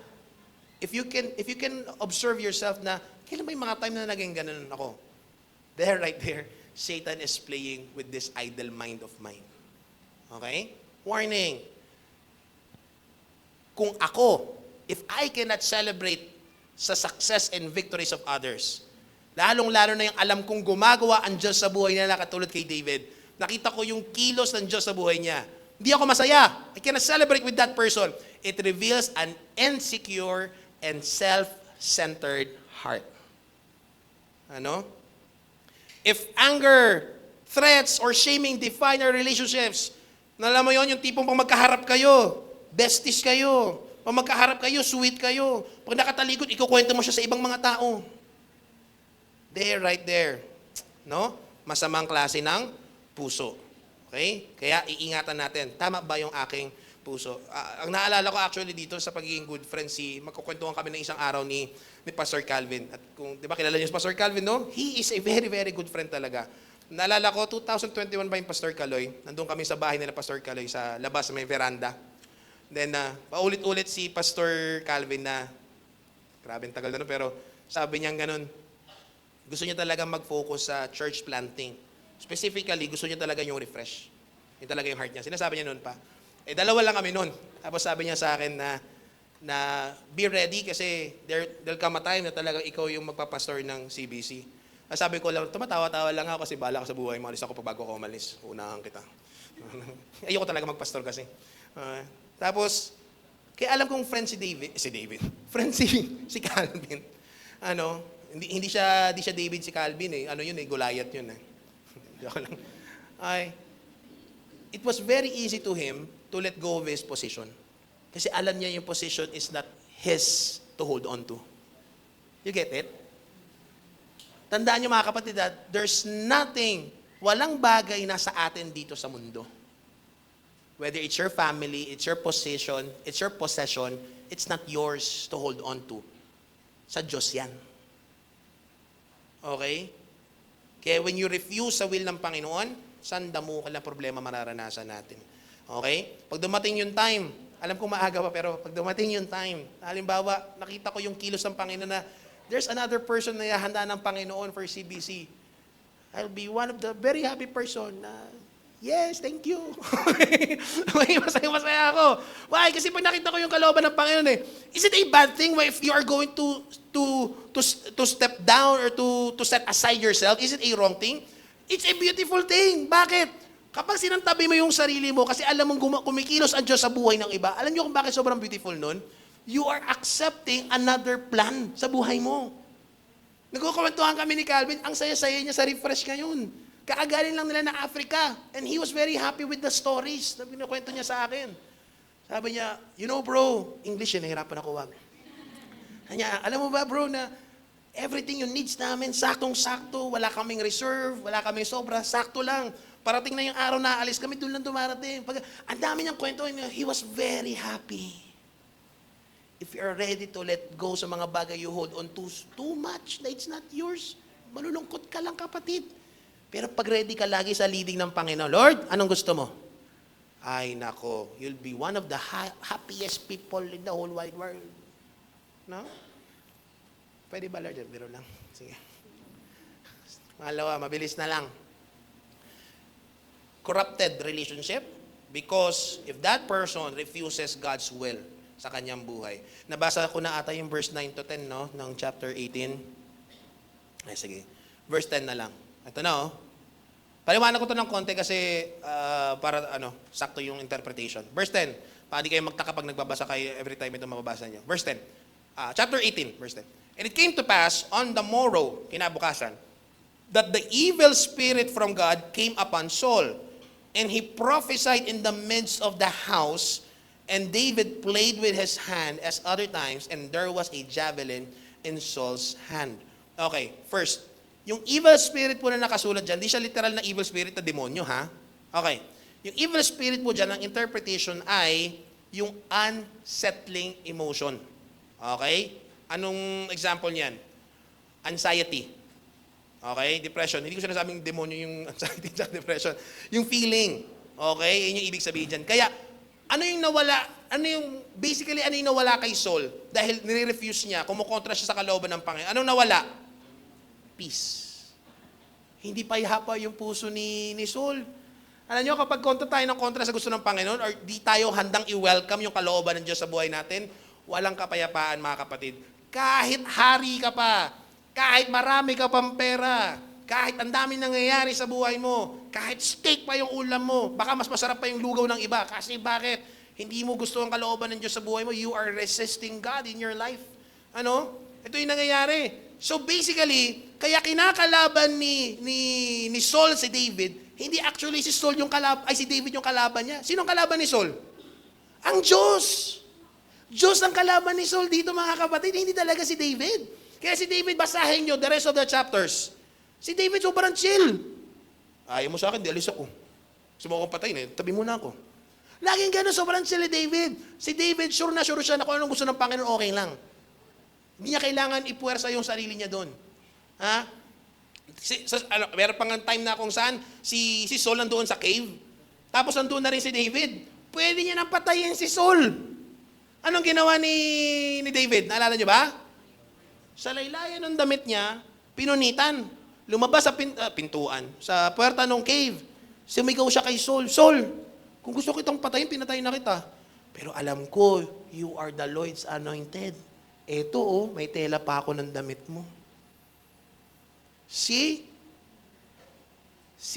if you can observe yourself na, kailan ba yung mga time na naging ganun ako? There, right there, Satan is playing with this idle mind of mine. Okay? Warning. Kung ako, if I cannot celebrate sa success and victories of others, lalong-lalo na yung alam kong gumagawa ang Diyos sa buhay nila katulad kay David, nakita ko yung kilos ng Diyos sa buhay niya. Hindi ako masaya. I cannot celebrate with that person. It reveals an insecure and self-centered heart. Ano? If anger, threats, or shaming define our relationships, alam mo yun, yung tipong pang magkaharap kayo, besties kayo, pag magkaharap kayo, sweet kayo. Pag nakatalikod, ikukwento mo siya sa ibang mga tao. There, right there. No? Masamang klase ng puso. Okay? Kaya iingatan natin. Tama ba yung aking puso? Ang naalala ko actually dito sa pagiging good friends, magkukwentuhan kami ng isang araw ni Pastor Calvin. At kung, di ba kilala niyo si Pastor Calvin, no? He is a very, very good friend talaga. Naalala ko, 2021 ba yung Pastor Caloy? Nandun kami sa bahay nila Pastor Caloy sa labas, sa may veranda. Then, paulit-ulit si Pastor Calvin na, grabe tagal na no, pero sabi niya ganun, gusto niya talaga mag-focus sa church planting. Specifically, gusto niya talaga yung refresh. Yung talaga yung heart niya. Sinasabi niya noon pa. Dalawa lang kami noon. Tapos sabi niya sa akin na be ready kasi there'll come a time na talaga ikaw yung magpapastor ng CBC. Sabi ko lang, tumatawa-tawa lang ako kasi bahala ka sa buhay. Malis ako pa bago ako umalis. Unahan kita. Ayoko talaga magpastor kasi. Tapos, kaya alam kong friend si David. Friend si Calvin. Hindi siya David si Calvin eh. Goliath yun eh. It was very easy to him to let go of his position. Kasi alam niya yung position is not his to hold on to. You get it? Tandaan niyo mga kapatid that there's nothing Walang bagay na sa atin dito sa mundo. Whether it's your family, it's your possession, it's not yours to hold on to. Sa Diyos yan. Okay? Kaya when you refuse sa will ng Panginoon, sandamukan na problema mararanasan natin. Okay? Pag dumating yung time, alam ko maaga pa, pero pag dumating yung time, halimbawa, nakita ko yung kilos ng Panginoon na there's another person na handa ng Panginoon for CBC. I'll be one of the very happy person na, yes, thank you. Masaya ako. Why? Kasi pag nakita ko yung kalooban ng Panginoon is it a bad thing if you are going to step down or to set aside yourself? Is it a wrong thing? It's a beautiful thing. Bakit? Kapag sinantabi mo yung sarili mo, kasi alam mong kumikilos ang Diyos sa buhay ng iba, alam niyo kung bakit sobrang beautiful nun? You are accepting another plan sa buhay mo. Nagkukwentuhan kami ni Calvin, ang saya-saya niya sa refresh ngayon. Kakagaling lang nila na Africa. And he was very happy with the stories na pinukwento niya sa akin. Sabi niya, you know bro, English yun, nahirapan ako wag. Kanya, alam mo ba bro na everything yung needs namin, saktong-sakto, wala kaming reserve, wala kaming sobra, sakto lang. Parating na yung araw na aalis kami, doon lang dumarating. Ang dami niyang kwento, he was very happy. If you are ready to let go sa mga bagay you hold on to too much, na it's not yours, malulungkot ka lang kapatid. Pero pag ready ka lagi sa leading ng Panginoon, Lord, anong gusto mo? Ay nako, you'll be one of the happiest people in the whole wide world. No? Pwede ba Lord? Biro lang. Sige. Malawa, mabilis na lang. Corrupted relationship because if that person refuses God's will sa kanyang buhay. Nabasa ko na ata yung verse 9 to 10 no, ng chapter 18. Ay, sige. Verse 10 na lang. Ito na Paliwanag ko to ng konti kasi para sakto yung interpretation. Verse 10. Para di kayo magtaka pag nagbabasa kayo every time ito mababasa nyo. Verse 10. Chapter 18, verse 10. And it came to pass on the morrow, kinabukasan, that the evil spirit from God came upon Saul. And he prophesied in the midst of the house, and David played with his hand as other times, and there was a javelin in Saul's hand. Okay, first, yung evil spirit po na nakasulat dyan, di siya literal na evil spirit na demonyo, ha? Okay, yung evil spirit po dyan, ang interpretation ay yung unsettling emotion. Okay? Anong example niyan? Anxiety. Okay? Depression. Hindi ko sinasabing demonyo yung anxiety at depression. Yung feeling. Okay? Yun yung ibig sabihin dyan. Kaya, basically, ano yung nawala kay Saul? Dahil nire-refuse niya, kumukontra siya sa kalooban ng Panginoon. Anong nawala? Peace. Hindi pa ihapa yung puso ni Saul. Alam niyo, kapag kontra tayo ng kontra sa gusto ng Panginoon, or di tayo handang i-welcome yung kalooban ng Diyos sa buhay natin, walang kapayapaan, mga kapatid. Kahit hari ka pa, kahit marami ka pang pera, kahit ang dami nangyayari sa buhay mo, kahit steak pa yung ulam mo, baka mas masarap pa yung lugaw ng iba. Kasi bakit? Hindi mo gusto ang kalooban ng Diyos sa buhay mo, you are resisting God in your life. Ito yung nangyayari. So basically, kaya kinakalaban ni Saul si David, hindi actually si David yung kalaban niya. Sino ang kalaban ni Saul? Ang Diyos. Diyos ang kalaban ni Saul dito, mga kapatid, hindi talaga si David. Kaya si David, basahin nyo the rest of the chapters. Si David sobrang chill. Ayaw mo sa akin, di alis ako. Gusto mo akong patayin, tabi muna ako. Laging gano'n, sobrang chill ni David. Si David, sure na siya na kung anong gusto ng Panginoon, okay lang. Hindi niya kailangan ipuwersa yung sarili niya doon. Ha? Meron pang time na kung saan si Saul nandoon sa cave. Tapos nandoon na rin si David. Pwede niya nang patayin si Saul. Anong ginawa ni David? Naalala niyo ba? Sa laylayan ng damit niya, pinunitan. Lumabas sa pintuan, sa puwerta ng cave. Sumigaw siya kay Saul, Saul, kung gusto kitang patayin, pinatayin na kita. Pero alam ko, you are the Lord's anointed. Eto may tela pa ako ng damit mo. Si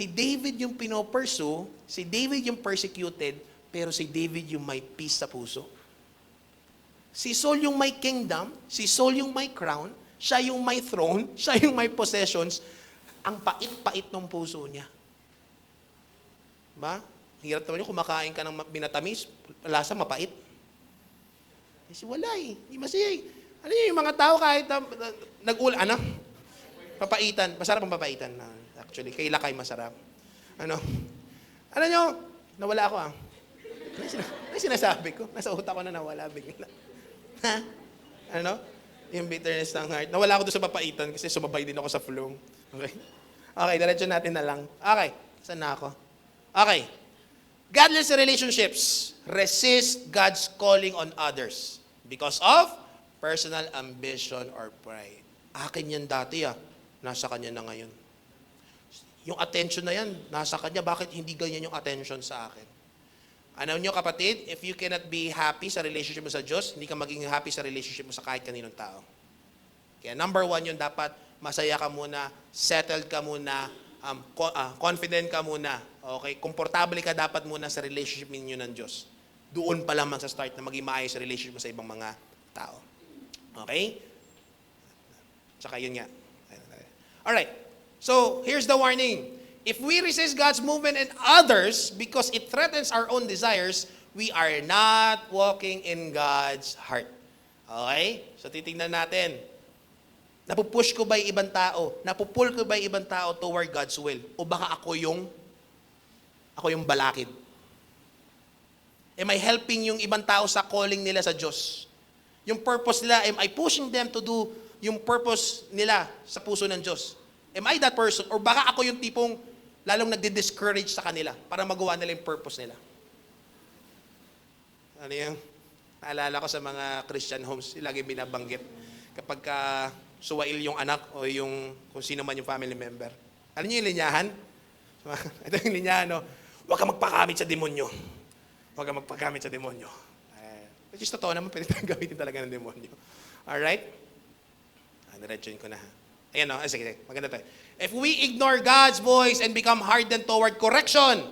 David yung pinopursue, si David yung persecuted, pero si David yung may peace sa puso. Si Saul yung may kingdom, si Saul yung may crown, siya yung may throne, siya yung may possessions, ang pait-pait ng puso niya. Ba? Hirap naman yung kumakain ka ng binatamis, lasa mapait. Kasi wala hindi masaya Ano yung mga tao kahit papaitan, masarap ang papaitan. Actually, kay lakay masarap. Ano? Ano nyo? Nawala ako Ano yung sinasabi ko? Nasa utak ko na nawala bigla. Ha? Ano? Yung bitterness ng heart. Nawala ako doon sa papaitan kasi sumabay din ako sa flow. Okay? Okay, diretso natin na lang. Okay, saan na ako? Okay. Godless relationships resist God's calling on others because of personal ambition or pride. Akin yan dati nasa kanya na ngayon. Yung attention na yan, nasa kanya, bakit hindi ganyan yung attention sa akin? Ano nyo kapatid, if you cannot be happy sa relationship mo sa Diyos, hindi ka maging happy sa relationship mo sa kahit kaninong tao. Kaya number one yun, dapat masaya ka muna, settled ka muna, confident ka muna. Okay? Komportable ka dapat muna sa relationship ninyo ng Diyos. Doon pa lamang sa start na maging maayos sa relationship mo sa ibang mga tao. Okay? Tsaka yun nga. Alright. So, here's the warning. If we resist God's movement in others because it threatens our own desires, we are not walking in God's heart. Okay? So, titingnan natin. Napupush ko ba yung ibang tao? Napupull ko ba yung ibang tao toward God's will? O baka ako yung balakid? Am I helping yung ibang tao sa calling nila sa Diyos? Yung purpose nila, am I pushing them to do yung purpose nila sa puso ng Diyos? Am I that person? Or baka ako yung tipong lalong nagdi-discourage sa kanila para magawa nila yung purpose nila? Ano yung naalala ko sa mga Christian homes, lagi binabanggit kapag suwail yung anak o yung kung sino man yung family member. Alam niyo yung linyahan? Ito yung linyahan, no? Huwag ka magpakamit sa demonyo. Huwag ka magpakamit sa demonyo. Which is totoo naman, pwede tayong gamitin talaga ng demonyo. Alright? Diretsuin ko na. Ayan, no? Sige, maganda tayo. If we ignore God's voice and become hardened toward correction,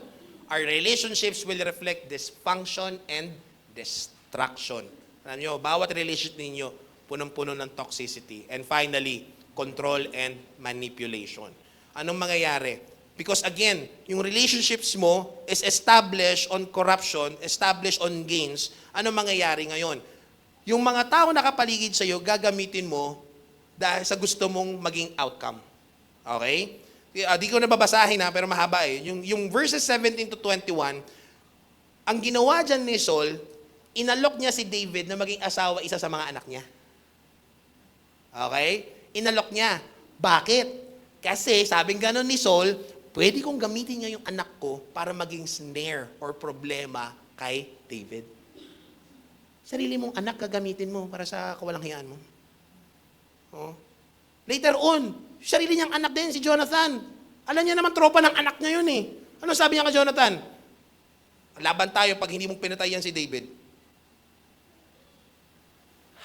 our relationships will reflect dysfunction and destruction. Alam nyo, bawat relationship ninyo, punong-puno ng toxicity. And finally, control and manipulation. Anong mangyayari? Because again, yung relationships mo is established on corruption, established on gains. Anong mangyayari ngayon? Yung mga tao nakapaligid sa'yo, gagamitin mo dahil sa gusto mong maging outcome. Okay? Di ko na babasahin pero mahaba Yung verses 17 to 21, ang ginawa dyan ni Saul, inalok niya si David na maging asawa isa sa mga anak niya. Okay? Inalok niya. Bakit? Kasi sabing ganon ni Saul, pwede kong gamitin niya yung anak ko para maging snare or problema kay David. Sarili mong anak gagamitin mo para sa kawalang-hiyaan mo. Oh. Later on, sarili niyang anak din, si Jonathan. Alam niya naman, tropa ng anak niya yun Ano sabi niya kay Jonathan? Laban tayo pag hindi mong pinatay yan si David.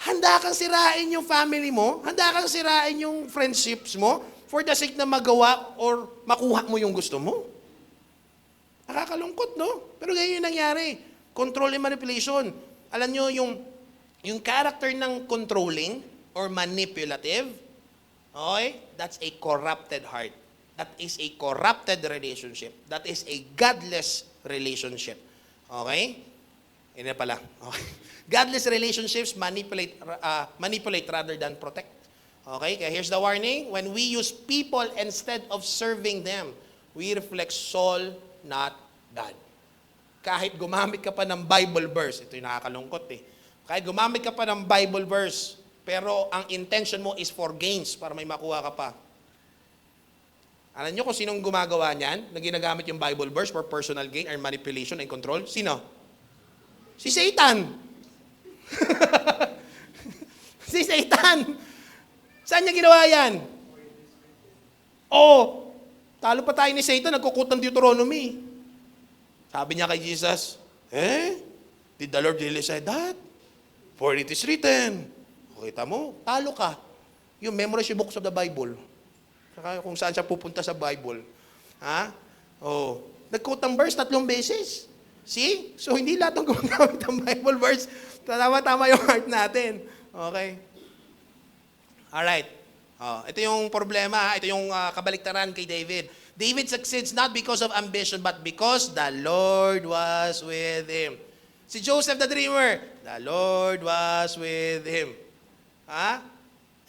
Handa kang sirain yung family mo, handa kang sirain yung friendships mo for the sake na magawa or makuha mo yung gusto mo. Nakakalungkot, no? Pero ganyan yung nangyari. Control and manipulation. Alam nyo, yung character ng controlling or manipulative, okay? That's a corrupted heart. That is a corrupted relationship. That is a godless relationship. Okay? Yan na pala. Okay. Godless relationships manipulate rather than protect. Okay? Kaya here's the warning. When we use people instead of serving them, we reflect Saul, not God. Kahit gumamit ka pa ng Bible verse, ito yung nakakalungkot Kahit gumamit ka pa ng Bible verse, pero ang intention mo is for gains, para may makuha ka pa. Alam nyo kung sinong gumagawa niyan, na ginagamit yung Bible verse for personal gain or manipulation and control? Sino? Si Satan. Si Satan. Saan niya ginawa yan? Talo pa tayo ni Satan, nagkukot ng Deuteronomy. Sabi niya kay Jesus, did the Lord really say that? For it is written. Kita mo, talo ka. Yung memorize yung books of the Bible. Saka kung saan siya pupunta sa Bible. Nag-quote ng verse 3 beses. See? So, hindi lahat ng gumagamit ng Bible verse. Tama-tama yung heart natin. Okay? Alright. Ito yung problema. Ito yung kabaliktaran kay David. David succeeds not because of ambition, but because the Lord was with him. Si Joseph the dreamer, the Lord was with him. At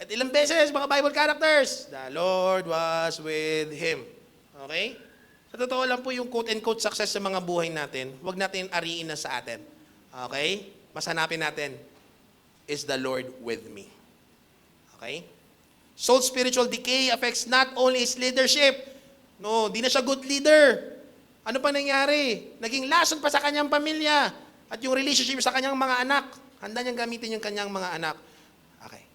ilang beses, mga Bible characters, the Lord was with him. Okay? Sa totoo lang po yung quote-unquote success sa mga buhay natin, huwag natin ariin na sa atin. Okay? Mas hanapin natin, is the Lord with me? Okay? Soul spiritual decay affects not only his leadership. No, di na siya good leader. Ano pa nangyari? Naging lason pa sa kanyang pamilya at yung relationship sa kanyang mga anak. Handa niyang gamitin yung kanyang mga anak. Okay.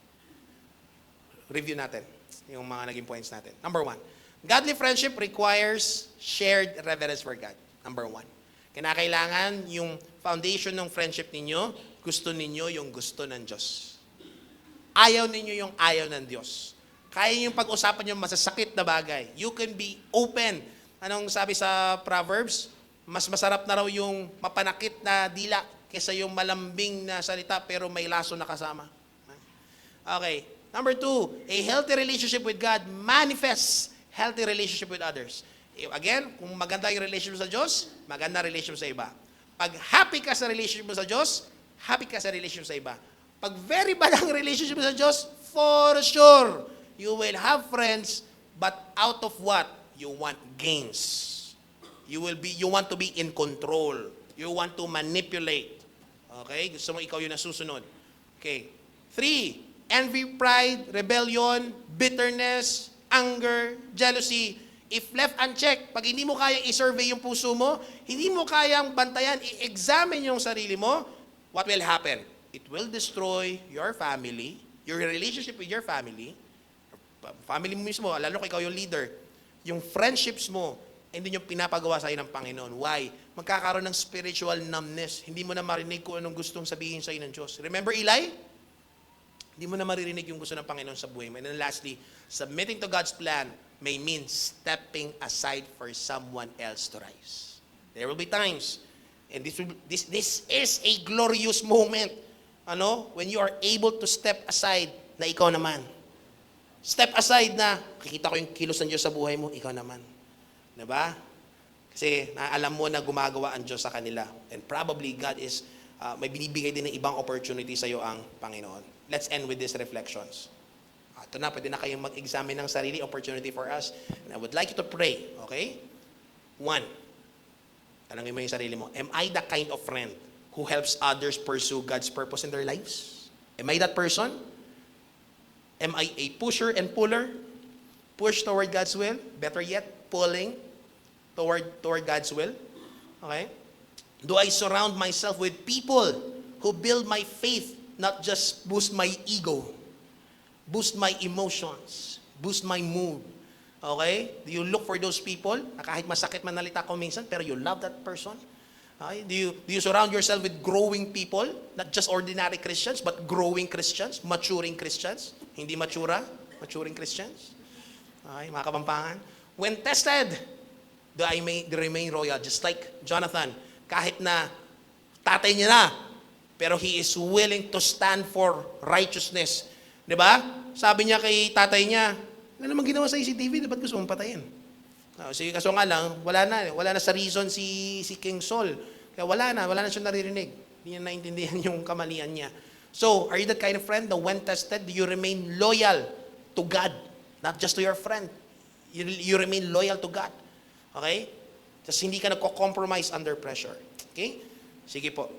Review natin yung mga naging points natin. Number 1, godly friendship requires shared reverence for God. Number 1. Kinakailangan yung foundation ng friendship ninyo, gusto ninyo yung gusto ng Diyos. Ayaw ninyo yung ayaw ng Diyos. Kaya yung pag-usapan yung masasakit na bagay. You can be open. Anong sabi sa Proverbs? Mas masarap na raw yung mapanakit na dila kaysa yung malambing na salita pero may laso na kasama. Okay. Number 2, a healthy relationship with God manifests healthy relationship with others. Again, kung maganda yung relationship sa Diyos, maganda relationship sa iba. Pag happy ka sa relationship mo sa Diyos, happy ka sa relationship sa iba. Pag very bad ang relationship mo sa Diyos, for sure, you will have friends, but out of what? You want gains. You want to be in control. You want to manipulate. Okay? Gusto mo ikaw yung nasusunod. Okay. 3, envy, pride, rebellion, bitterness, anger, jealousy. If left unchecked, pag hindi mo kayang i-survey yung puso mo, hindi mo kayang bantayan, i-examine yung sarili mo, what will happen? It will destroy your family, your relationship with your family mo mismo, lalo kung ikaw yung leader, yung friendships mo, hindi nyo pinapagawa sa ng Panginoon. Why? Magkakaroon ng spiritual numbness. Hindi mo na marinig kung anong gustong sabihin sa ng Diyos. Remember Eli? Hindi mo na maririnig yung gusto ng Panginoon sa buhay mo. And then lastly, submitting to God's plan may mean stepping aside for someone else to rise. There will be times, and this is a glorious moment, when you are able to step aside na ikaw naman. Step aside na, kikita ko yung kilos ng Diyos sa buhay mo, ikaw naman. Diba? Kasi alam mo na gumagawa ang Diyos sa kanila. And probably God is, may binibigay din ng ibang opportunity sa iyo ang Panginoon. Let's end with these reflections. Ito na, pwede na kayong mag-examine ng sarili, opportunity for us. And I would like you to pray, okay? 1, tanongin mo yung sarili mo, am I the kind of friend who helps others pursue God's purpose in their lives? Am I that person? Am I a pusher and puller? Push toward God's will? Better yet, pulling toward God's will? Okay? Do I surround myself with people who build my faith, not just boost my ego, boost my emotions, boost my mood? Okay? Do you look for those people na kahit masakit manalita ko minsan, pero you love that person? Okay? Do you surround yourself with growing people, not just ordinary Christians, but growing Christians, maturing Christians? Hindi maturing Christians? Okay, mga Kapampangan. When tested, do I remain royal? Just like Jonathan, kahit na tatay niya na, pero he is willing to stand for righteousness. Diba? Sabi niya kay tatay niya, ano naman ginawa sa CCTV, ba't gusto mong patayin? Sige, kaso nga lang, wala na sa reason si King Saul. Kaya wala na siya naririnig. Hindi niya naintindihan yung kamalian niya. So, are you that kind of friend that when tested, do you remain loyal to God? Not just to your friend. You remain loyal to God. Okay? Tapos hindi ka nagko-compromise under pressure. Okay? Sige po.